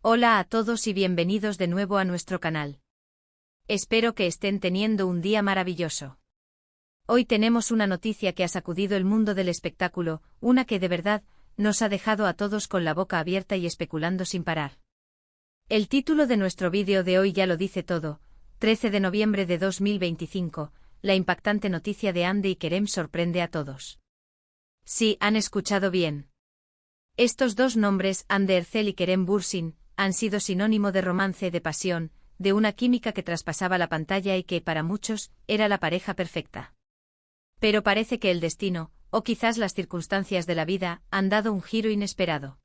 Hola a todos y bienvenidos de nuevo a nuestro canal. Espero que estén teniendo un día maravilloso. Hoy tenemos una noticia que ha sacudido el mundo del espectáculo, una que de verdad nos ha dejado a todos con la boca abierta y especulando sin parar. El título de nuestro vídeo de hoy ya lo dice todo: 13 de noviembre de 2025, la impactante noticia de Hande y Kerem sorprende a todos. Sí, han escuchado bien. Estos dos nombres, Hande Erçel y Kerem Bürsin, han sido sinónimo de romance, de pasión, de una química que traspasaba la pantalla y que, para muchos, era la pareja perfecta. Pero parece que el destino, o quizás las circunstancias de la vida, han dado un giro inesperado.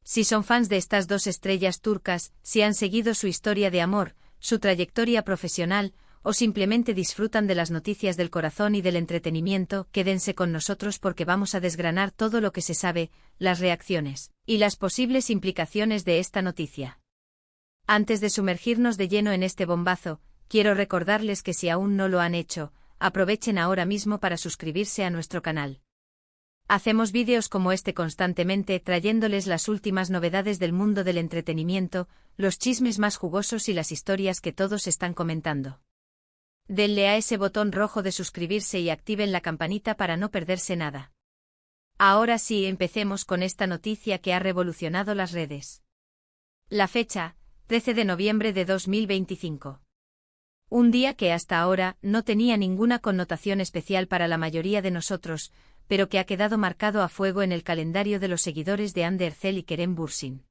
Si son fans de estas dos estrellas turcas, si han seguido su historia de amor, su trayectoria profesional, o simplemente disfrutan de las noticias del corazón y del entretenimiento, quédense con nosotros porque vamos a desgranar todo lo que se sabe, las reacciones y las posibles implicaciones de esta noticia. Antes de sumergirnos de lleno en este bombazo, quiero recordarles que si aún no lo han hecho, aprovechen ahora mismo para suscribirse a nuestro canal. Hacemos vídeos como este constantemente, trayéndoles las últimas novedades del mundo del entretenimiento, los chismes más jugosos y las historias que todos están comentando. Denle a ese botón rojo de suscribirse y activen la campanita para no perderse nada. Ahora sí, empecemos con esta noticia que ha revolucionado las redes. La fecha, 13 de noviembre de 2025. Un día que hasta ahora no tenía ninguna connotación especial para la mayoría de nosotros, pero que ha quedado marcado a fuego en el calendario de los seguidores de Hande Erçel y Kerem Bürsin.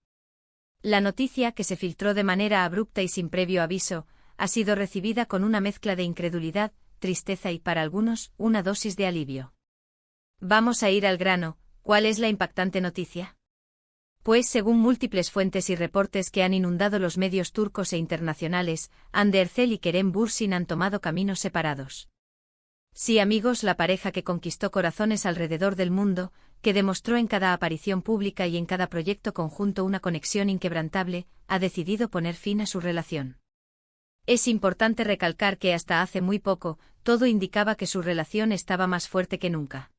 La noticia, que se filtró de manera abrupta y sin previo aviso, ha sido recibida con una mezcla de incredulidad, tristeza y, para algunos, una dosis de alivio. Vamos a ir al grano. ¿Cuál es la impactante noticia? Pues según múltiples fuentes y reportes que han inundado los medios turcos e internacionales, Hande Erçel y Kerem Bürsin han tomado caminos separados. Sí, amigos, la pareja que conquistó corazones alrededor del mundo, que demostró en cada aparición pública y en cada proyecto conjunto una conexión inquebrantable, ha decidido poner fin a su relación. Es importante recalcar que hasta hace muy poco, todo indicaba que su relación estaba más fuerte que nunca.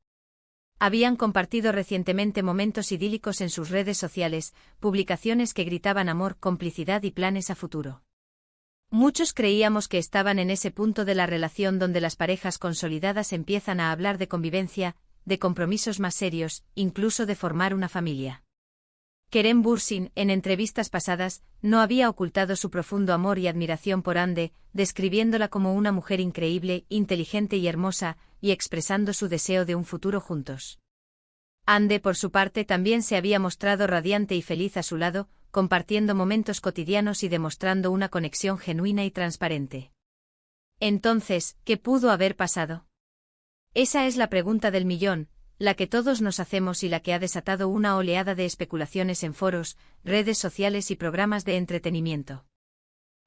Habían compartido recientemente momentos idílicos en sus redes sociales, publicaciones que gritaban amor, complicidad y planes a futuro. Muchos creíamos que estaban en ese punto de la relación donde las parejas consolidadas empiezan a hablar de convivencia, de compromisos más serios, incluso de formar una familia. Kerem Bürsin, en entrevistas pasadas, no había ocultado su profundo amor y admiración por Hande, describiéndola como una mujer increíble, inteligente y hermosa, y expresando su deseo de un futuro juntos. Hande, por su parte, también se había mostrado radiante y feliz a su lado, compartiendo momentos cotidianos y demostrando una conexión genuina y transparente. Entonces, ¿qué pudo haber pasado? Esa es la pregunta del millón, la que todos nos hacemos y la que ha desatado una oleada de especulaciones en foros, redes sociales y programas de entretenimiento.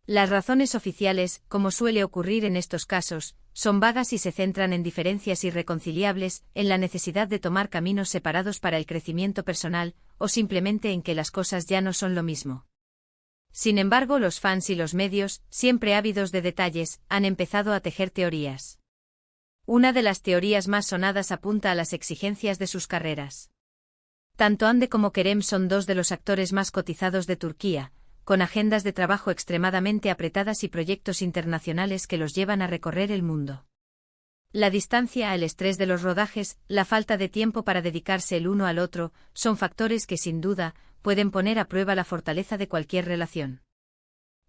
Las razones oficiales, como suele ocurrir en estos casos, son vagas y se centran en diferencias irreconciliables, en la necesidad de tomar caminos separados para el crecimiento personal, o simplemente en que las cosas ya no son lo mismo. Sin embargo, los fans y los medios, siempre ávidos de detalles, han empezado a tejer teorías. Una de las teorías más sonadas apunta a las exigencias de sus carreras. Tanto Hande como Kerem son dos de los actores más cotizados de Turquía, con agendas de trabajo extremadamente apretadas y proyectos internacionales que los llevan a recorrer el mundo. La distancia, el estrés de los rodajes, la falta de tiempo para dedicarse el uno al otro, son factores que sin duda pueden poner a prueba la fortaleza de cualquier relación.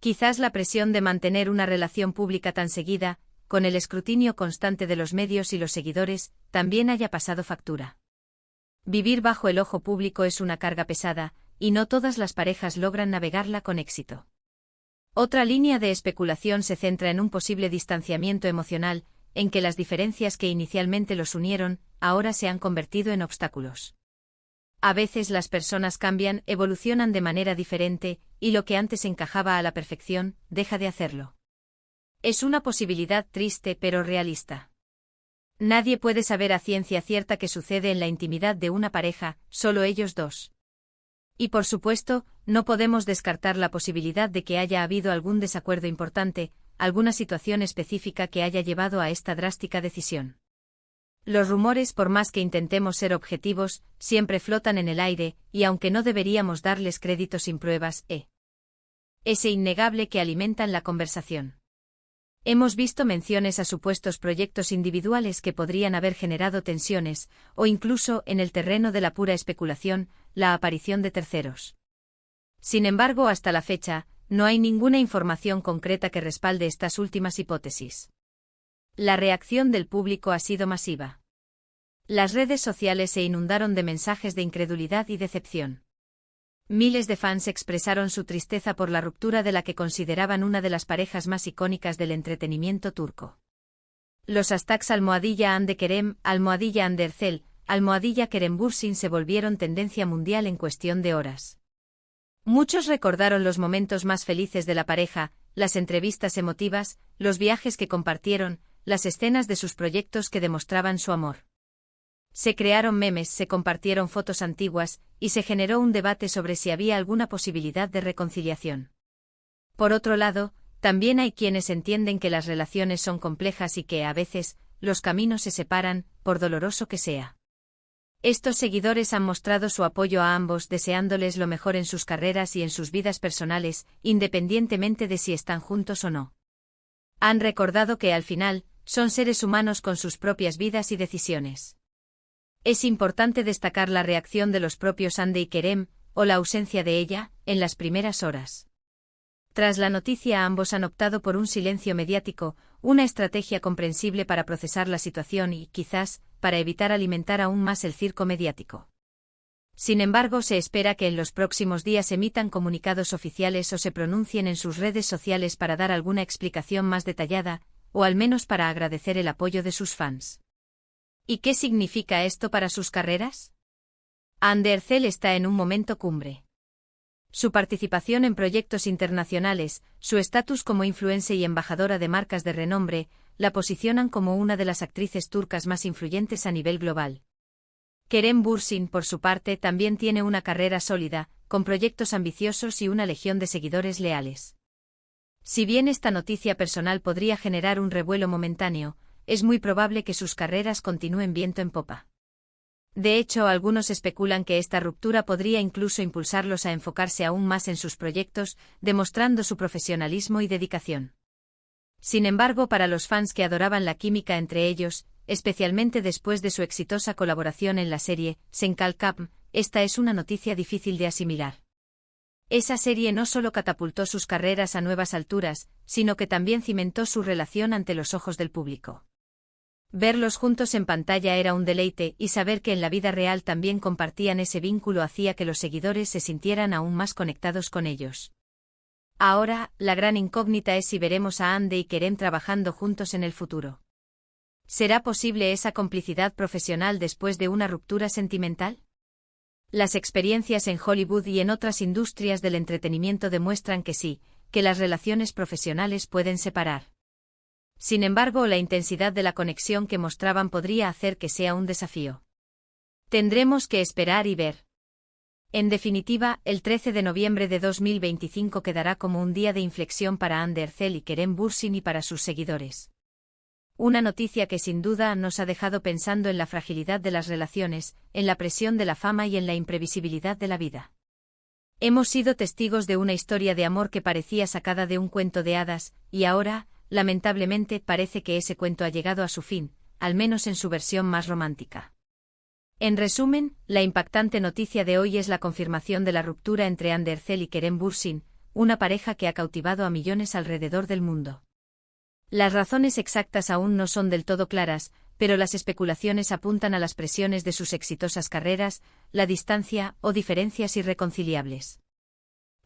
Quizás la presión de mantener una relación pública tan seguida, con el escrutinio constante de los medios y los seguidores, también haya pasado factura. Vivir bajo el ojo público es una carga pesada, y no todas las parejas logran navegarla con éxito. Otra línea de especulación se centra en un posible distanciamiento emocional, en que las diferencias que inicialmente los unieron, ahora se han convertido en obstáculos. A veces las personas cambian, evolucionan de manera diferente, y lo que antes encajaba a la perfección, deja de hacerlo. Es una posibilidad triste pero realista. Nadie puede saber a ciencia cierta qué sucede en la intimidad de una pareja, solo ellos dos. Y por supuesto, no podemos descartar la posibilidad de que haya habido algún desacuerdo importante, alguna situación específica que haya llevado a esta drástica decisión. Los rumores, por más que intentemos ser objetivos, siempre flotan en el aire, y aunque no deberíamos darles crédito sin pruebas, es innegable que alimentan la conversación. Hemos visto menciones a supuestos proyectos individuales que podrían haber generado tensiones, o incluso, en el terreno de la pura especulación, la aparición de terceros. Sin embargo, hasta la fecha, no hay ninguna información concreta que respalde estas últimas hipótesis. La reacción del público ha sido masiva. Las redes sociales se inundaron de mensajes de incredulidad y decepción. Miles de fans expresaron su tristeza por la ruptura de la que consideraban una de las parejas más icónicas del entretenimiento turco. Los hashtags #Hande Kerem, #Hande Erçel, #Kerem Bürsin se volvieron tendencia mundial en cuestión de horas. Muchos recordaron los momentos más felices de la pareja, las entrevistas emotivas, los viajes que compartieron, las escenas de sus proyectos que demostraban su amor. Se crearon memes, se compartieron fotos antiguas, y se generó un debate sobre si había alguna posibilidad de reconciliación. Por otro lado, también hay quienes entienden que las relaciones son complejas y que, a veces, los caminos se separan, por doloroso que sea. Estos seguidores han mostrado su apoyo a ambos, deseándoles lo mejor en sus carreras y en sus vidas personales, independientemente de si están juntos o no. Han recordado que, al final, son seres humanos con sus propias vidas y decisiones. Es importante destacar la reacción de los propios Hande y Kerem, o la ausencia de ella, en las primeras horas. Tras la noticia, ambos han optado por un silencio mediático, una estrategia comprensible para procesar la situación y, quizás, para evitar alimentar aún más el circo mediático. Sin embargo, se espera que en los próximos días emitan comunicados oficiales o se pronuncien en sus redes sociales para dar alguna explicación más detallada, o al menos para agradecer el apoyo de sus fans. ¿Y qué significa esto para sus carreras? Hande Erçel está en un momento cumbre. Su participación en proyectos internacionales, su estatus como influencer y embajadora de marcas de renombre, la posicionan como una de las actrices turcas más influyentes a nivel global. Kerem Bürsin, por su parte, también tiene una carrera sólida, con proyectos ambiciosos y una legión de seguidores leales. Si bien esta noticia personal podría generar un revuelo momentáneo, es muy probable que sus carreras continúen viento en popa. De hecho, algunos especulan que esta ruptura podría incluso impulsarlos a enfocarse aún más en sus proyectos, demostrando su profesionalismo y dedicación. Sin embargo, para los fans que adoraban la química entre ellos, especialmente después de su exitosa colaboración en la serie Senkal Kapm, esta es una noticia difícil de asimilar. Esa serie no solo catapultó sus carreras a nuevas alturas, sino que también cimentó su relación ante los ojos del público. Verlos juntos en pantalla era un deleite, y saber que en la vida real también compartían ese vínculo hacía que los seguidores se sintieran aún más conectados con ellos. Ahora, la gran incógnita es si veremos a Hande y Kerem trabajando juntos en el futuro. ¿Será posible esa complicidad profesional después de una ruptura sentimental? Las experiencias en Hollywood y en otras industrias del entretenimiento demuestran que sí, que las relaciones profesionales pueden separar. Sin embargo, la intensidad de la conexión que mostraban podría hacer que sea un desafío. Tendremos que esperar y ver. En definitiva, el 13 de noviembre de 2025 quedará como un día de inflexión para Hande Erçel y Kerem Bürsin y para sus seguidores. Una noticia que sin duda nos ha dejado pensando en la fragilidad de las relaciones, en la presión de la fama y en la imprevisibilidad de la vida. Hemos sido testigos de una historia de amor que parecía sacada de un cuento de hadas, y ahora, lamentablemente, parece que ese cuento ha llegado a su fin, al menos en su versión más romántica. En resumen, la impactante noticia de hoy es la confirmación de la ruptura entre Hande Erçel y Kerem Bürsin, una pareja que ha cautivado a millones alrededor del mundo. Las razones exactas aún no son del todo claras, pero las especulaciones apuntan a las presiones de sus exitosas carreras, la distancia o diferencias irreconciliables.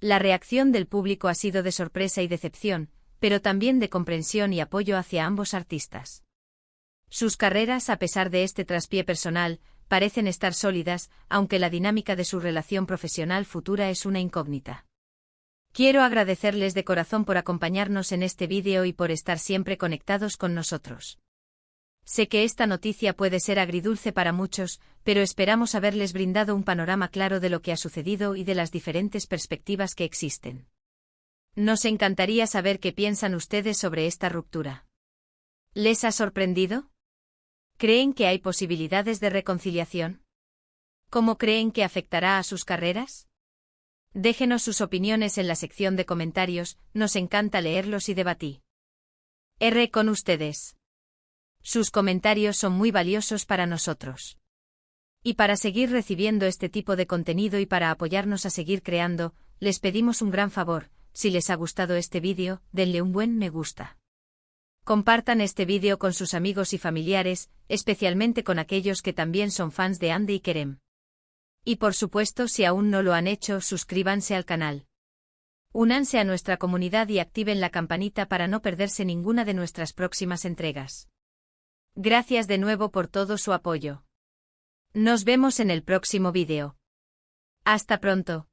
La reacción del público ha sido de sorpresa y decepción, pero también de comprensión y apoyo hacia ambos artistas. Sus carreras, a pesar de este traspié personal, parecen estar sólidas, aunque la dinámica de su relación profesional futura es una incógnita. Quiero agradecerles de corazón por acompañarnos en este vídeo y por estar siempre conectados con nosotros. Sé que esta noticia puede ser agridulce para muchos, pero esperamos haberles brindado un panorama claro de lo que ha sucedido y de las diferentes perspectivas que existen. Nos encantaría saber qué piensan ustedes sobre esta ruptura. ¿Les ha sorprendido? ¿Creen que hay posibilidades de reconciliación? ¿Cómo creen que afectará a sus carreras? Déjenos sus opiniones en la sección de comentarios, nos encanta leerlos y debatir. Con ustedes. Sus comentarios son muy valiosos para nosotros. Y para seguir recibiendo este tipo de contenido y para apoyarnos a seguir creando, les pedimos un gran favor: si les ha gustado este vídeo, denle un buen me gusta. Compartan este vídeo con sus amigos y familiares, especialmente con aquellos que también son fans de Andy y Kerem. Y por supuesto, si aún no lo han hecho, suscríbanse al canal. Únanse a nuestra comunidad y activen la campanita para no perderse ninguna de nuestras próximas entregas. Gracias de nuevo por todo su apoyo. Nos vemos en el próximo vídeo. Hasta pronto.